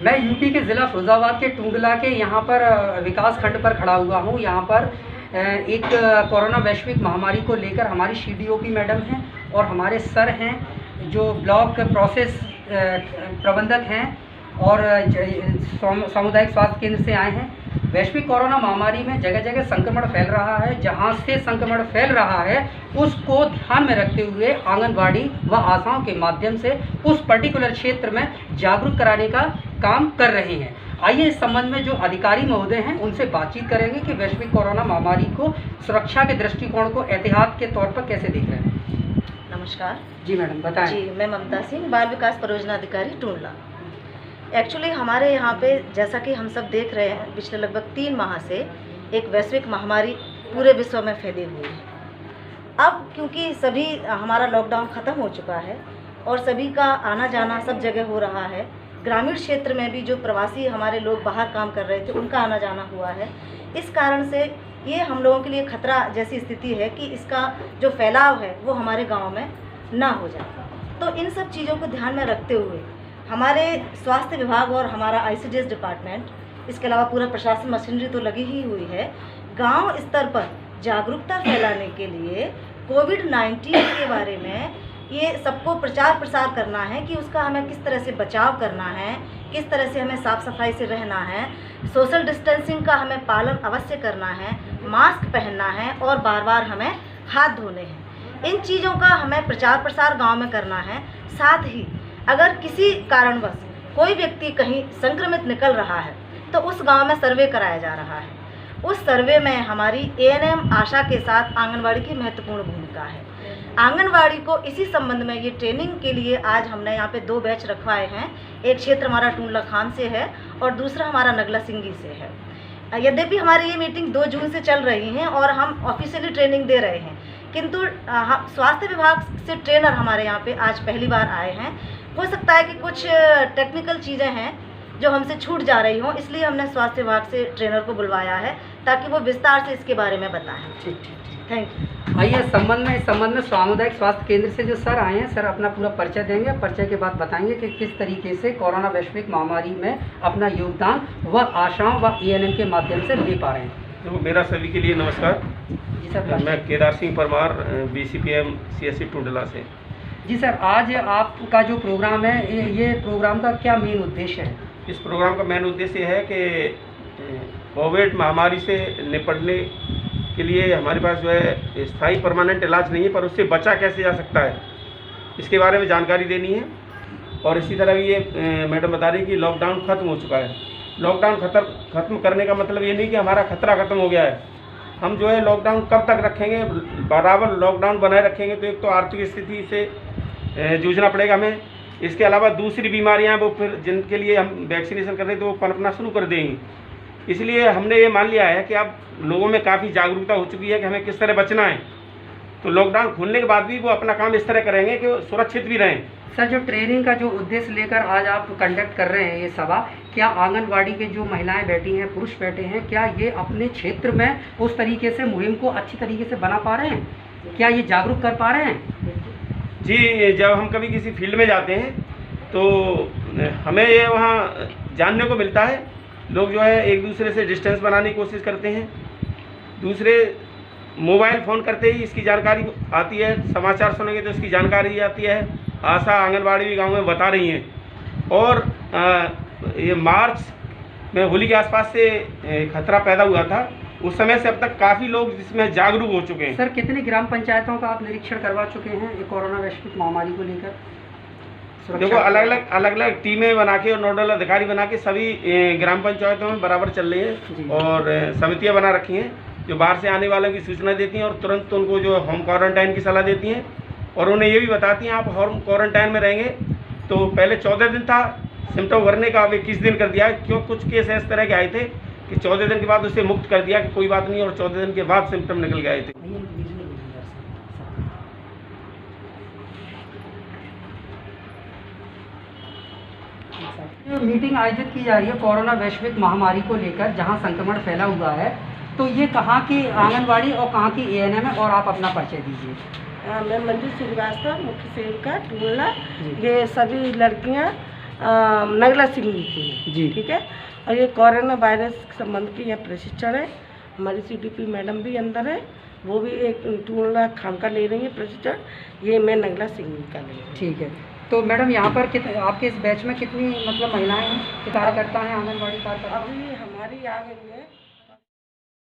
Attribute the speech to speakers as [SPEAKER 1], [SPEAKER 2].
[SPEAKER 1] मैं यूपी के ज़िला फिरोजाबाद के टूंडला के यहाँ पर विकास खंड पर खड़ा हुआ हूँ। यहाँ पर एक कोरोना वैश्विक महामारी को लेकर हमारी CDOP मैडम हैं और हमारे सर हैं जो ब्लॉक प्रोसेस प्रबंधक हैं और सामुदायिक स्वास्थ्य केंद्र से आए हैं। वैश्विक कोरोना महामारी में जगह जगह संक्रमण फैल रहा है। जहां से संक्रमण फैल रहा है उसको ध्यान में रखते हुए आंगनबाड़ी व आशाओं के माध्यम से उस पर्टिकुलर क्षेत्र में जागरूक कराने का काम कर रहे हैं। आइए इस संबंध में जो अधिकारी महोदय हैं उनसे बातचीत करेंगे कि वैश्विक कोरोना महामारी को सुरक्षा के दृष्टिकोण को एहतियात के तौर पर कैसे देख रहे हैं।
[SPEAKER 2] नमस्कार
[SPEAKER 1] जी मैडम बताएं।
[SPEAKER 2] जी, मैं ममता सिंह, बाल विकास परियोजना अधिकारी टूंडला। एक्चुअली हमारे यहाँ पे जैसा कि हम सब देख रहे हैं, पिछले लगभग 3 माह से एक वैश्विक महामारी पूरे विश्व में फैली हुई है। अब क्योंकि सभी हमारा लॉकडाउन ख़त्म हो चुका है और सभी का आना जाना सब जगह हो रहा है, ग्रामीण क्षेत्र में भी जो प्रवासी हमारे लोग बाहर काम कर रहे थे उनका आना जाना हुआ है। इस कारण से ये हम लोगों के लिए खतरा जैसी स्थिति है कि इसका जो फैलाव है वो हमारे गाँव में ना हो जाए। तो इन सब चीज़ों को ध्यान में रखते हुए हमारे स्वास्थ्य विभाग और हमारा ICDS डिपार्टमेंट, इसके अलावा पूरा प्रशासन मशीनरी तो लगी ही हुई है, गांव स्तर पर जागरूकता फैलाने के लिए कोविड-19 के बारे में ये सबको प्रचार प्रसार करना है कि उसका हमें किस तरह से बचाव करना है, किस तरह से हमें साफ़ सफाई से रहना है, सोशल डिस्टेंसिंग का हमें पालन अवश्य करना है, मास्क पहनना है और बार बार हमें हाथ धोने हैं। इन चीज़ों का हमें प्रचार प्रसार गाँव में करना है। साथ ही अगर किसी कारणवश कोई व्यक्ति कहीं संक्रमित निकल रहा है तो उस गांव में सर्वे कराया जा रहा है। उस सर्वे में हमारी ANM आशा के साथ आंगनवाड़ी की महत्वपूर्ण भूमिका है। आंगनवाड़ी को इसी संबंध में ये ट्रेनिंग के लिए आज हमने यहाँ पे 2 बैच रखवाए हैं। एक क्षेत्र हमारा टूंडला खान से है और दूसरा हमारा नगला सिंगी से है। यद्यपि हमारी ये मीटिंग 2 जून से चल रही हैं और हम ऑफिशियली ट्रेनिंग दे रहे हैं, किंतु स्वास्थ्य विभाग से ट्रेनर हमारे यहाँ पे आज पहली बार आए हैं। हो सकता है कि कुछ टेक्निकल चीज़ें हैं जो हमसे छूट जा रही हों, इसलिए हमने स्वास्थ्य विभाग से ट्रेनर को बुलवाया है ताकि वो विस्तार से इसके बारे में बताएं।
[SPEAKER 1] ठीक।
[SPEAKER 2] Thank you.
[SPEAKER 1] आइए इस संबंध में सामुदायिक स्वास्थ्य केंद्र से जो सर आए हैं, सर अपना पूरा परिचय देंगे। परिचय के बाद बताएंगे कि किस तरीके से कोरोना वैश्विक महामारी में अपना योगदान व आशाओं व ANM के माध्यम से दे पा रहे हैं।
[SPEAKER 3] तो मेरा सभी के लिए नमस्कार।
[SPEAKER 1] जी सर।
[SPEAKER 3] मैं केदार सिंह परमार, BCPM CSC टूंडला से।
[SPEAKER 1] जी सर, आज आपका जो प्रोग्राम है ये प्रोग्राम का क्या मेन उद्देश्य है?
[SPEAKER 3] इस प्रोग्राम का मेन उद्देश्य है कि कोविड महामारी से निपटने के लिए हमारे पास जो है स्थायी परमानेंट इलाज नहीं है, पर उससे बचा कैसे जा सकता है इसके बारे में जानकारी देनी है। और इसी तरह भी ये मैडम बता रही कि लॉकडाउन ख़त्म हो चुका है। लॉकडाउन ख़त्म करने का मतलब ये नहीं कि हमारा खतरा ख़त्म हो गया है। हम जो है लॉकडाउन कब तक रखेंगे, बराबर लॉकडाउन बनाए रखेंगे तो एक तो आर्थिक स्थिति से जूझना पड़ेगा हमें। इसके अलावा दूसरी बीमारियां वो फिर जिनके लिए हम वैक्सीनेशन कर रहे हैं तो वो पनपना शुरू कर देंगी। इसलिए हमने ये मान लिया है कि अब लोगों में काफ़ी जागरूकता हो चुकी है कि हमें किस तरह बचना है। तो लॉकडाउन खुलने के बाद भी वो अपना काम इस तरह करेंगे कि वो सुरक्षित भी रहें।
[SPEAKER 1] सर, जो ट्रेनिंग का जो उद्देश्य लेकर आज आप कंडक्ट कर रहे हैं ये सभा, क्या आंगनवाड़ी के जो महिलाएं बैठी हैं, पुरुष बैठे हैं, क्या ये अपने क्षेत्र में उस तरीके से मुहिम को अच्छी तरीके से बना पा रहे हैं? क्या ये जागरूक कर पा रहे हैं?
[SPEAKER 3] जी, जब हम कभी किसी फील्ड में जाते हैं तो हमें ये वहाँ जानने को मिलता है, लोग जो है एक दूसरे से डिस्टेंस बनाने की कोशिश करते हैं। दूसरे मोबाइल फ़ोन करते ही इसकी जानकारी आती है, समाचार सुनेंगे तो इसकी जानकारी आती है। आशा आंगनबाड़ी भी गाँव में बता रही हैं। और ये मार्च में होली के आसपास से खतरा पैदा हुआ था, उस समय से अब तक काफ़ी लोग इसमें जागरूक हो चुके हैं।
[SPEAKER 1] सर, कितनी ग्राम पंचायतों का आप निरीक्षण करवा चुके हैं ये कोरोना वैश्विक महामारी को लेकर?
[SPEAKER 3] देखो, अलग अलग टीमें बना के और नोडल अधिकारी बना के सभी ग्राम पंचायतों में बराबर चल रही है और समितियां बना रखी हैं जो बाहर से आने वालों की सूचना देती हैं और तुरंत उनको जो होम क्वारंटाइन की सलाह देती हैं और उन्हें ये भी बताती हैं आप होम क्वारंटाइन में रहेंगे। तो पहले 14 दिन था सिम्टम भरने का, अब 21 दिन कर दिया है। क्यों, कुछ केस इस तरह के आए थे कि 14 दिन के बाद उसे मुक्त कर दिया कि कोई बात नहीं, और 14 दिन के बाद सिम्टम निकल गए थे।
[SPEAKER 1] मीटिंग आयोजित की जा रही है कोरोना वैश्विक महामारी को लेकर, जहां संक्रमण फैला हुआ है, तो ये कहाँ की आंगनवाड़ी और कहाँ की ANM है, और आप अपना परिचय दीजिए।
[SPEAKER 4] मैं मंजू श्रीवास्तव, मुख्य सेविका टूंडला। ये सभी लड़कियां नगला सिंह की
[SPEAKER 1] जी।
[SPEAKER 4] ठीक है। और ये कोरोना वायरस संबंध की यह प्रशिक्षण है। हमारी CDP मैडम भी अंदर है, वो भी एक टूंडला खान का ले रही है प्रशिक्षण, ये मैं नगला सिंह का ले रही हूँ।
[SPEAKER 1] ठीक है। तो मैडम यहाँ पर आपके इस बैच में कितनी मतलब महिलाएं हैं, कार्यकर्ता हैं, आंगनबाड़ी कार्यकर्ता?
[SPEAKER 4] अभी हमारी आ गई है